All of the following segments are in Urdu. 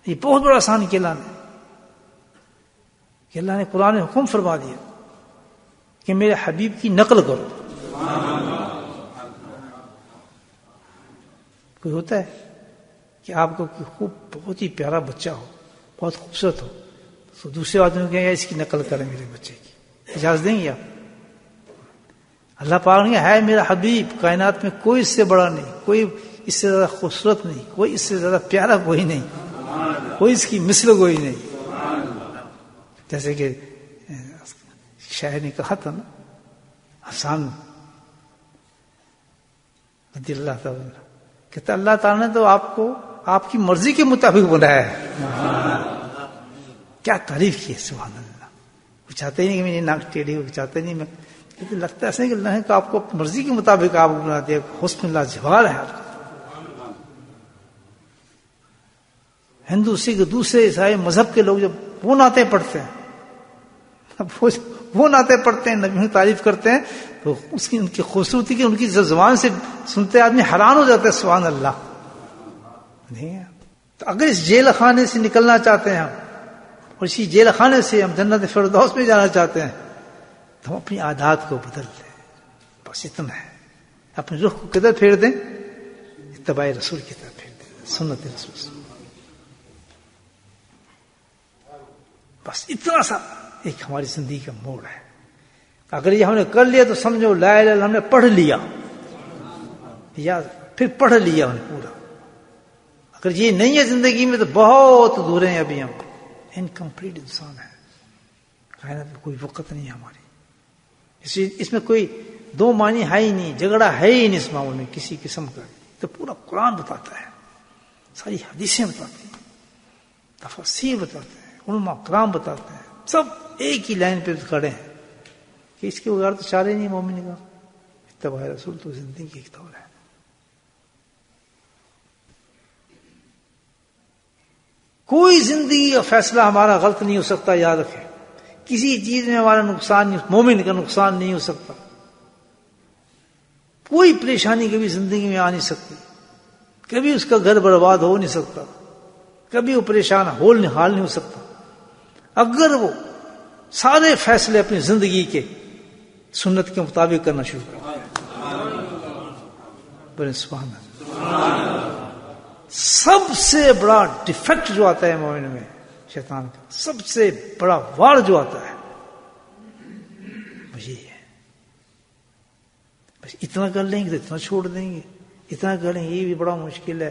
یہ بہت بڑا آسان کیا اللہ نے، کہ اللہ نے قرآن میں حکم فرما دیا کہ میرے حبیب کی نقل کرو. کوئی ہوتا ہے کہ آپ کو بہت ہی پیارا بچہ ہو، بہت خوبصورت ہو، تو دوسرے آدمی کو کہیں اس کی نقل کریں میرے بچے کی، اجازت دیں گے آپ؟ اللہ پاک نے ہے میرا حبیب، کائنات میں کوئی اس سے بڑا نہیں، کوئی اس سے زیادہ خوبصورت نہیں، کوئی اس سے زیادہ پیارا کوئی نہیں، کوئی اس کی مثل کوئی نہیں. جیسے کہ شاعر نے کہا تھا نا، حسان رضی اللہ تعالیٰ، کہتا اللہ تعالیٰ نے تو آپ کو آپ کی مرضی کے مطابق بنایا ہے. کیا تعریف کی ہے، سبحان اللہ. وہ چاہتے ہی نہیں کہ میری ناک ٹیڑھی ہو، چاہتے نہیں، میں لیکن لگتا ہے ایسا کہ اللہ نے کہ آپ کو مرضی کے مطابق آپ کو بنا دیا. حسن اللہ جوال ہے آپ کا. ہندو سکھ دوسرے عیسائی مذہب کے لوگ جب وہ نعتیں پڑھتے ہیں، وہ نعتیں پڑھتے ہیں، نبی کی تعریف کرتے ہیں، تو اس کی ان کی خوبصورتی کی ان کی زبان سے سنتے آدمی حیران ہو جاتا ہے. سبحان اللہ. نہیں تو اگر اس جیل خانے سے نکلنا چاہتے ہیں ہم، اور اسی جیل خانے سے ہم جنت فردوس میں جانا چاہتے ہیں، تو ہم اپنی عادات کو بدل دیں. بس اتنا ہے. اپنے رخ کو کدھر پھیر دیں؟ اتباع رسول کی طرف پھیر دیں، سنت رسول. بس اتنا سا ایک ہماری زندگی کا موڑ ہے. اگر یہ ہم نے کر لیا تو سمجھو لا الہ الا اللہ ہم نے پڑھ لیا، یا پھر پڑھ لیا ہم نے پورا. اگر یہ نہیں ہے زندگی میں تو بہت دور ہیں ابھی ہم، انکمپلیٹ انسان ہے. کائنات میں کوئی وقت نہیں ہے ہماری. اس میں کوئی دو معنی ہے ہی نہیں، جھگڑا ہے ہی نہیں اس معاملے میں کسی قسم کا. تو پورا قرآن بتاتا ہے، ساری حدیثیں بتاتی ہیں، تفسیر بتاتے ہیں، علماء کرام بتاتے ہیں، سب ایک ہی لائن پہ کھڑے ہیں کہ اس کے بغیر تو چارے نہیں مومن کا. اتباع رسول تو زندگی کی ایک دور ہے. کوئی زندگی کا فیصلہ ہمارا غلط نہیں ہو سکتا، یاد رکھیں. کسی چیز میں ہمارا نقصان نہیں، مومن کا نقصان نہیں ہو سکتا. کوئی پریشانی کبھی زندگی میں آ نہیں سکتی، کبھی اس کا گھر برباد ہو نہیں سکتا، کبھی وہ پریشان حال نہیں ہو سکتا، اگر وہ سارے فیصلے اپنی زندگی کے سنت کے مطابق کرنا شروع کرے. بولے سبحان اللہ. سب سے بڑا ڈیفیکٹ جو آتا ہے مومن میں شیطان کا، سب سے بڑا وار جو آتا ہے یہ ہے. بس اتنا کر لیں گے تو اتنا چھوڑ دیں گے، اتنا کر لیں گے یہ بھی بڑا مشکل ہے.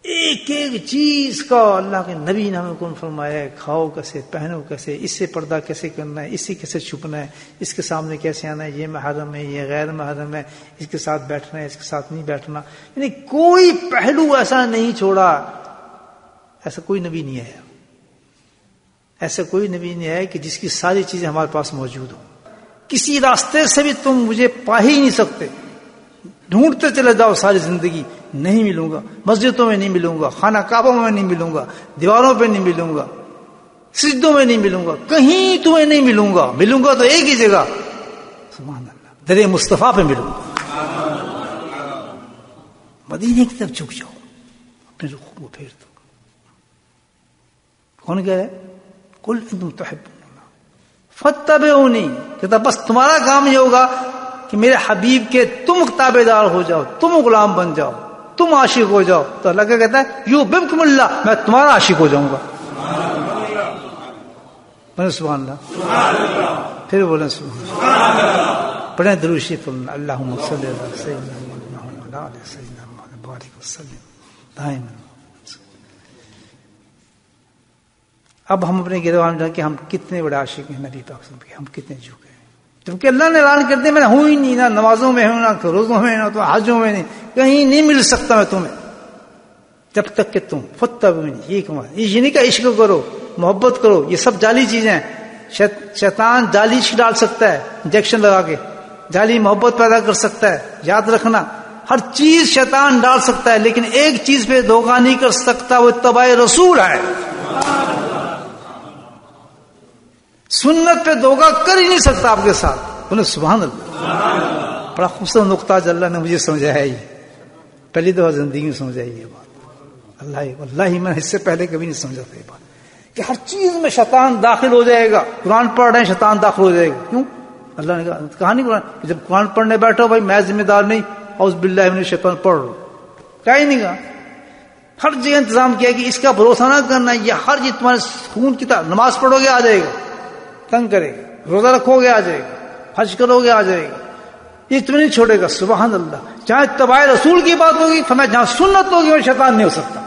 ایک ایک چیز کا اللہ کے نبی نے ہمیں کون فرمایا ہے، کھاؤ کیسے، پہنو کیسے، اس سے پردہ کیسے کرنا ہے، اس سے کیسے چھپنا ہے، اس کے سامنے کیسے آنا ہے، یہ محرم ہے، یہ غیر محرم ہے، اس کے ساتھ بیٹھنا ہے، اس کے ساتھ نہیں بیٹھنا. یعنی کوئی پہلو ایسا نہیں چھوڑا. ایسا کوئی نبی نہیں ہے، ایسا کوئی نبی نہیں ہے کہ جس کی ساری چیزیں ہمارے پاس موجود ہوں. کسی راستے سے بھی تم مجھے پا ہی نہیں سکتے. ڈھونڈتے چلے جاؤ ساری زندگی، نہیں ملوں گا. مسجدوں میں نہیں ملوں گا، خانہ کعبہ میں نہیں ملوں گا، دیواروں پہ نہیں ملوں گا، سجدوں میں نہیں ملوں گا، کہیں تمہیں نہیں ملوں گا. ملوں گا تو ایک ہی جگہ، سبحان اللہ، در مصطفیٰ پہ ملوں گا. مدینے کی طرف جھک جاؤ، اپنے رخ کو پھیر دو. کون کہہ رہے؟ قل انتم تحبون اللہ فاتبعونی. کہتا بس تمہارا کام یہ ہوگا کہ میرے حبیب کے تم تابع دار ہو جاؤ، تم غلام بن جاؤ، تم عاشق ہو جاؤ. تو اللہ کیا کہتا ہے؟ یحببکم اللہ، میں تمہارا عاشق ہو جاؤں گا. بولے سبحان اللہ. پھر بولیں سبحان اللہ. پڑھیں درود شریف، اللہم صلی علی سیدنا محمد وعلی آلہ سیدنا محمد بارک وسلم دائما. اب ہم اپنے گروان جا کے ہم کتنے بڑے عاشق ہیں نبی پاک صلی اللہ علیہ وسلم کے، ہم کتنے جھکے ہیں. جبکہ اللہ نے اعلان کر دیا میں ہوں ہی نہیں، نہ نمازوں میں ہوں، نہ روزوں میں، نہ تو حجوں میں، نہیں کہیں نہیں مل سکتا میں تمہیں جب تک کہ تم فتبعونی. یہ کہا یہ نہیں کہ عشق کرو، محبت کرو، یہ سب جعلی چیزیں ہیں. شیطان جعلی عشق ڈال سکتا ہے، انجیکشن لگا کے جعلی محبت پیدا کر سکتا ہے. یاد رکھنا ہر چیز شیطان ڈال سکتا ہے، لیکن ایک چیز پہ دھوکہ نہیں کر سکتا، وہ اتباع رسول ہے. سنت پہ دھوکہ کر ہی نہیں سکتا آپ کے ساتھ. بولے سبحان اللہ. بڑا خوبصورت نقطہ جو اللہ نے مجھے سمجھایا، یہ پہلی دفعہ زندگی میں سمجھائی یہ بات. اللہ میں نے اس سے پہلے کبھی نہیں سمجھا تھا یہ بات کہ ہر چیز میں شیطان داخل ہو جائے گا. قرآن پڑھ رہے ہیں شیطان داخل ہو جائے گا. کیوں؟ اللہ نے کہا نہیں قرآن جب قرآن پڑھنے بیٹھو بھائی میں ذمہ دار نہیں اعوذ باللہ من الشیطان پڑھ لو. کہا ہی نہیں کہا. ہر جگہ انتظام کیا کہ اس کا بھروسہ نہ کرنا. یہ ہر چیز تمہارے خون کی طرح نماز پڑھو گے آ جائے گا تنگ کرے گا, روزہ رکھو گے آ جائے گا, حج کرو گے آ جائے گا, یہ تمہیں نہیں چھوڑے گا. سبحان اللہ. جہاں اتباع رسول کی بات ہوگی فرمایا جہاں سنت ہوگی وہ شیطان نہیں ہو سکتا.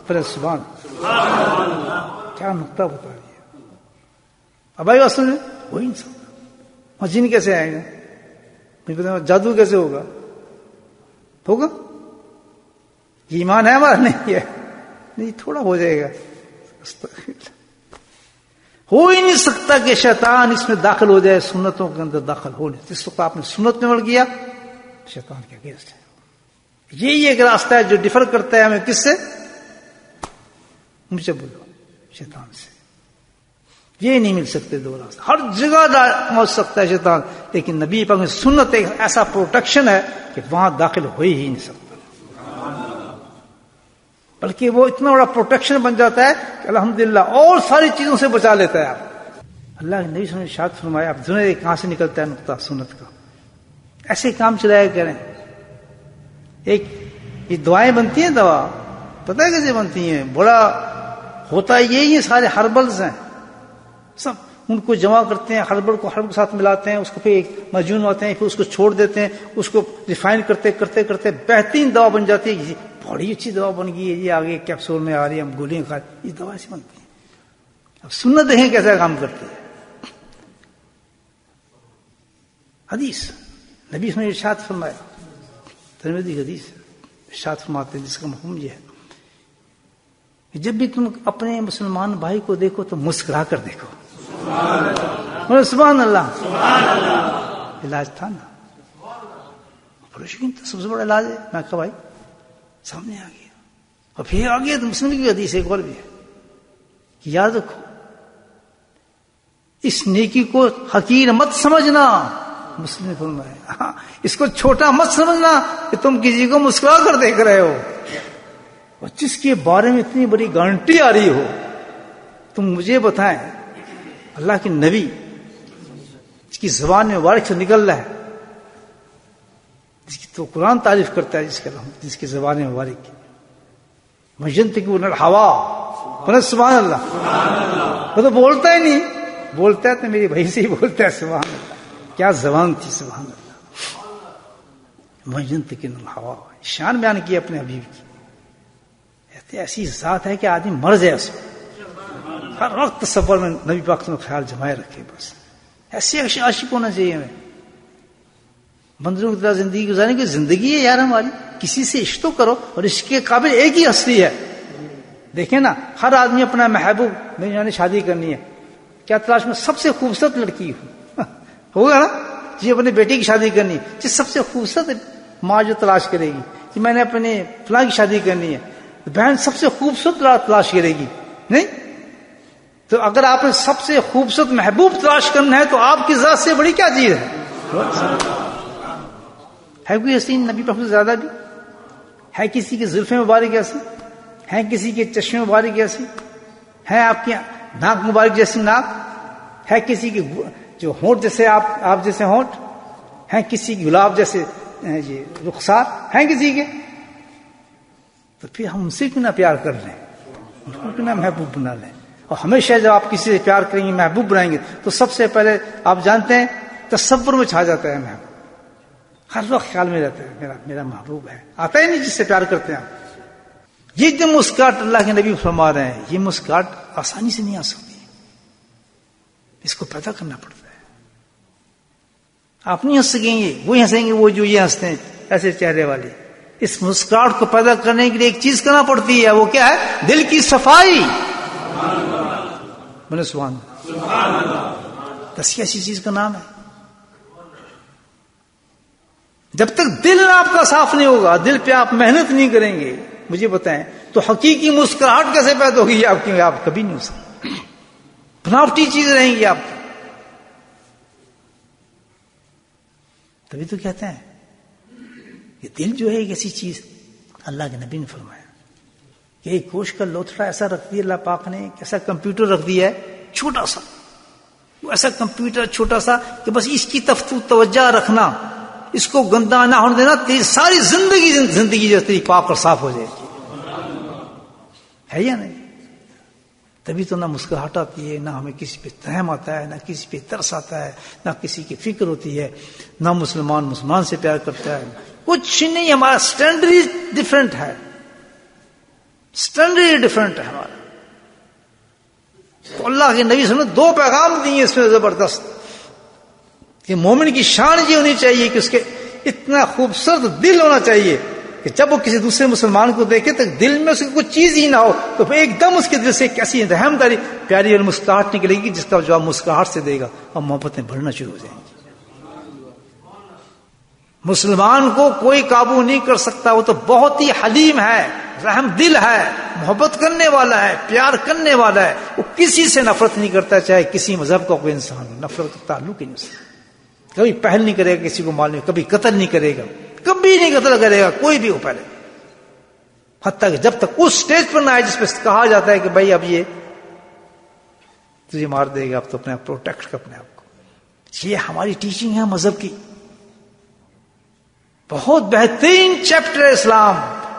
پھر سبحان کیا نقطہ بتا دیا. اب بھائی بات سن وہی نہیں سکتا. اور جن کیسے آئے گا مجھے پتا جادو کیسے ہوگا یہ ایمان ہے ہمارا نہیں ہے نہیں تھوڑا ہو جائے گا. ہو ہی نہیں سکتا کہ شیطان اس میں داخل ہو جائے. سنتوں کے اندر داخل ہو نہیں. جس وقت آپ نے سنت میں عمل کیا شیطان کے اگینسٹ ہے. یہی ایک راستہ ہے جو ڈفر کرتا ہے ہمیں کس سے؟ مجھ سے بولو شیطان سے. یہ نہیں مل سکتے دو راستے. ہر جگہ پہنچ سکتا ہے شیطان لیکن نبی پاک میں سنت ایک ایسا پروٹیکشن ہے کہ وہاں داخل ہو ہی نہیں سکتا. بلکہ وہ اتنا بڑا پروٹیکشن بن جاتا ہے کہ الحمدللہ اور ساری چیزوں سے بچا لیتا ہے آپ. اللہ کے نبی صلی اللہ علیہ وسلم نے ارشاد فرمایا اب دنیا کہاں سے نکلتا ہے نقطہ سنت کا. ایسے کام چلایا کریں. ایک یہ دعائیں بنتی ہیں دوا پتہ ہے کیسے بنتی ہیں؟ بڑا ہوتا یہ سارے ہربلز ہیں سب ان کو جمع کرتے ہیں. ہربل کو ہربل کے ساتھ ملاتے ہیں اس کو پھر ایک مجون ہوتے ہیں پھر اس کو چھوڑ دیتے ہیں اس کو ریفائن کرتے کرتے کرتے بہترین دوا بن جاتی ہے. بڑی اچھی دوا بن گئی ہے یہ آگے کیپسول میں آ رہی ہے ہم گولیاں کھا یہ دوا ایسی بنتی ہے. اب سنت دیکھیں کیسا کام کرتی ہے. حدیث نبی نے ارشاد فرمایا ترمذی حدیث ارشاد فرماتے ہیں جس کا مفہوم یہ ہے کہ جب بھی تم اپنے مسلمان بھائی کو دیکھو تو مسکرا کر دیکھو. سبحان اللہ. علاج تھا نا پروشکین تو سب سے بڑا علاج ہے. میں کہا بھائی سامنے آ گیا اور پھر آگے تو مسلم کی حدیث ایک اور بھی ہے کہ یاد رکھو اس نیکی کو حقیر مت سمجھنا. مسلم نے فرمایا اس کو چھوٹا مت سمجھنا کہ تم کسی کو مسکرا کر دیکھ رہے ہو اور جس کے بارے میں اتنی بڑی گارنٹی آ رہی ہو. تم مجھے بتائیں اللہ کے نبی جس کی زبان میں مبارک سے نکل رہا ہے جس کی تو قرآن تعریف کرتا ہے جس کی زبان مبارک کی مجنتقون الہوا سبحان اللہ. وہ تو بولتا ہی نہیں بولتا ہے تو میری بھائی سے ہی بولتا ہے. سبحان اللہ کیا زبان تھی. سبحان اللہ. مجنتقون الہوا شان بیان کی اپنے حبیب کی. ایسی ذات ہے کہ آدمی مر جائے اس میں ہر وقت سفر میں نبی پاک نے خیال جمائے رکھے. بس ایسے عاشق ہونا چاہیے ہمیں. بندروں کی طرح زندگی گزارنے کی زندگی ہے یار ہماری. کسی سے عشق تو کرو اور عشق کے قابل ایک ہی ہستی ہے. دیکھیں نا ہر آدمی اپنا محبوب میری نے شادی کرنی ہے کیا تلاش میں سب سے خوبصورت لڑکی ہوگا نا جی اپنے بیٹے کی شادی کرنی ہے جس سب سے خوبصورت ماں جو تلاش کرے گی کہ میں نے اپنے فلاں کی شادی کرنی ہے. بہن سب سے خوبصورت تلاش کرے گی نہیں. تو اگر آپ نے سب سے خوبصورت محبوب تلاش کرنا ہے تو آپ کی ذات سے بڑی کیا چیز ہے کوئی حسین نبی پاک سے زیادہ بھی ہے؟ کسی کی زلفیں مبارک ایسی ہیں کسی کے چشمے مبارک ایسی ہے آپ کی ناک مبارک جیسی ناک ہے کسی کی جو ہونٹ جیسے آپ جیسے ہونٹ ہیں کسی کی گلاب جیسے رخسار ہیں کسی کے. تو پھر ہم ان سے کیوں نہ پیار کر لیں ان کو کیوں نہ محبوب بنا لیں. اور ہمیشہ جب آپ کسی سے پیار کریں گے محبوب بنائیں گے تو سب سے پہلے آپ جانتے ہیں تصور میں چھا جاتا ہے محبوب. ہر وقت خیال میں رہتا ہے میرا محبوب ہے. آتا ہی نہیں جس سے پیار کرتے ہیں آپ. یہ جو مسکراہٹ اللہ کے نبی فرما رہے ہیں یہ مسکراہٹ آسانی سے نہیں آ سکتی. اس کو پیدا کرنا پڑتا ہے. آپ نہیں ہنس سکیں گے وہی ہنسیں گے وہ جو یہ ہنستے ہیں ایسے چہرے والے. اس مسکراہٹ کو پیدا کرنے کے لیے ایک چیز کرنا پڑتی ہے. وہ کیا ہے؟ دل کی صفائی. بولے سبحان اللہ. تزکیہ ایسی چیز کا نام ہے. جب تک دل آپ کا صاف نہیں ہوگا دل پہ آپ محنت نہیں کریں گے مجھے بتائیں تو حقیقی مسکراہٹ کیسے پیدا ہوگی آپ کی؟ آپ کبھی نہیں ہو سکتے. بناوٹی چیزیں رہیں گی آپ. تبھی تو کہتے ہیں کہ دل جو ہے ایک ایسی چیز اللہ کے نبی نے فرمایا کہ ایک گوشت کا لوتھڑا ایسا رکھ دیا اللہ پاک نے، ایسا کمپیوٹر رکھ دیا ہے چھوٹا سا، وہ ایسا کمپیوٹر چھوٹا سا کہ بس اس کی طرف توجہ رکھنا، اس کو گندا نہ ہونے دینا، تیری ساری زندگی جو تیری پاک اور صاف ہو جائے گی. ہے یا نہیں؟ تبھی تو نہ مسکراہٹ آتی ہے، نہ ہمیں کسی پہ تہم آتا ہے، نہ کسی پہ ترس آتا ہے، نہ کسی کی فکر ہوتی ہے، نہ مسلمان سے پیار کرتا ہے. کچھ نہیں، ہمارا سٹینڈرڈ ڈفرنٹ ہے، سٹینڈرڈ ڈفرنٹ ہے ہمارا. تو اللہ کے نبی صلی اللہ علیہ وسلم نے دو پیغام دیے اس میں زبردست کہ مومن کی شان یہ ہونی چاہیے کہ اس کے اتنا خوبصورت دل ہونا چاہیے کہ جب وہ کسی دوسرے مسلمان کو دیکھے تو دل میں اس کی کوئی چیز ہی نہ ہو، تو پھر ایک دم اس کے دل سے ایک ایسی رحمداری پیاری اور مسکراہٹ نکلے گی جس کا جواب مسکراہٹ سے دے گا اور محبتیں بڑھنا شروع ہو جائیں گی. مسلمان کو کوئی قابو نہیں کر سکتا، وہ تو بہت ہی حلیم ہے، رحم دل ہے، محبت کرنے والا ہے، پیار کرنے والا ہے. وہ کسی سے نفرت نہیں کرتا، چاہے کسی مذہب کا کوئی انسان ہو، نفرت کا تعلق ہی نہیں اس سے. کبھی پہل نہیں کرے گا کسی کو مارنے، کبھی قتل نہیں کرے گا، کبھی نہیں قتل کرے گا کوئی بھی ہو پہلے، حتیٰ کہ جب تک اس سٹیج پر نہ آئے جس پہ کہا جاتا ہے کہ بھائی اب یہ تجھے مار دے گا، اب تو اپنے آپ پروٹیکٹ کر اپنے آپ کو. یہ ہماری ٹیچنگ ہے مذہب کی. بہت بہترین چیپٹر ہے اسلام،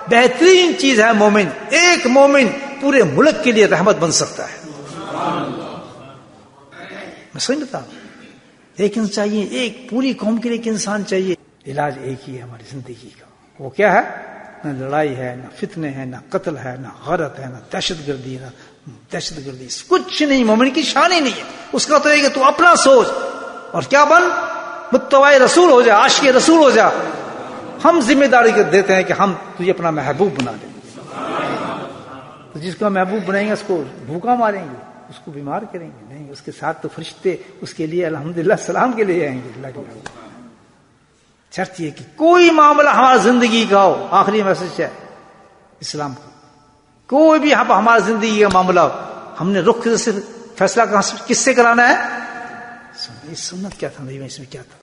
بہترین چیز ہے مومن. ایک مومن پورے ملک کے لیے رحمت بن سکتا ہے. میں سمجھتا ہوں ایک انسان چاہیے، ایک پوری قوم کے لیے ایک انسان چاہیے. علاج ایک ہی ہے ہماری زندگی کا، وہ کیا ہے؟ نہ لڑائی ہے، نہ فتنے ہیں، نہ قتل ہے، نہ غارت ہے، نہ دہشت گردی ہے، نہ دہشت گردی. کچھ نہیں، مومن کی شان ہی نہیں ہے. اس کا تو یہ کہ تو اپنا سوچ اور کیا بن، متبع رسول ہو جا، عاشق رسول ہو جا. ہم ذمہ داری دیتے ہیں کہ ہم تجھے اپنا محبوب بنا دیں. تو جس کو محبوب بنائیں گے اس کو بھوکا ماریں گے، اس کو بیمار کریں گے نہیں، اس کے ساتھ تو فرشتے اس کے لیے الحمدللہ سلام کے لیے آئیں گے. اللہ کے نام. شرط یہ کہ کوئی معاملہ ہماری زندگی کا ہو، آخری میسج ہے اسلام کا، کوئی بھی ہماری زندگی کا معاملہ ہو، ہم نے رخ سے فیصلہ کس سے کرانا ہے؟ سنت کیا تھا، اس میں کیا تھا.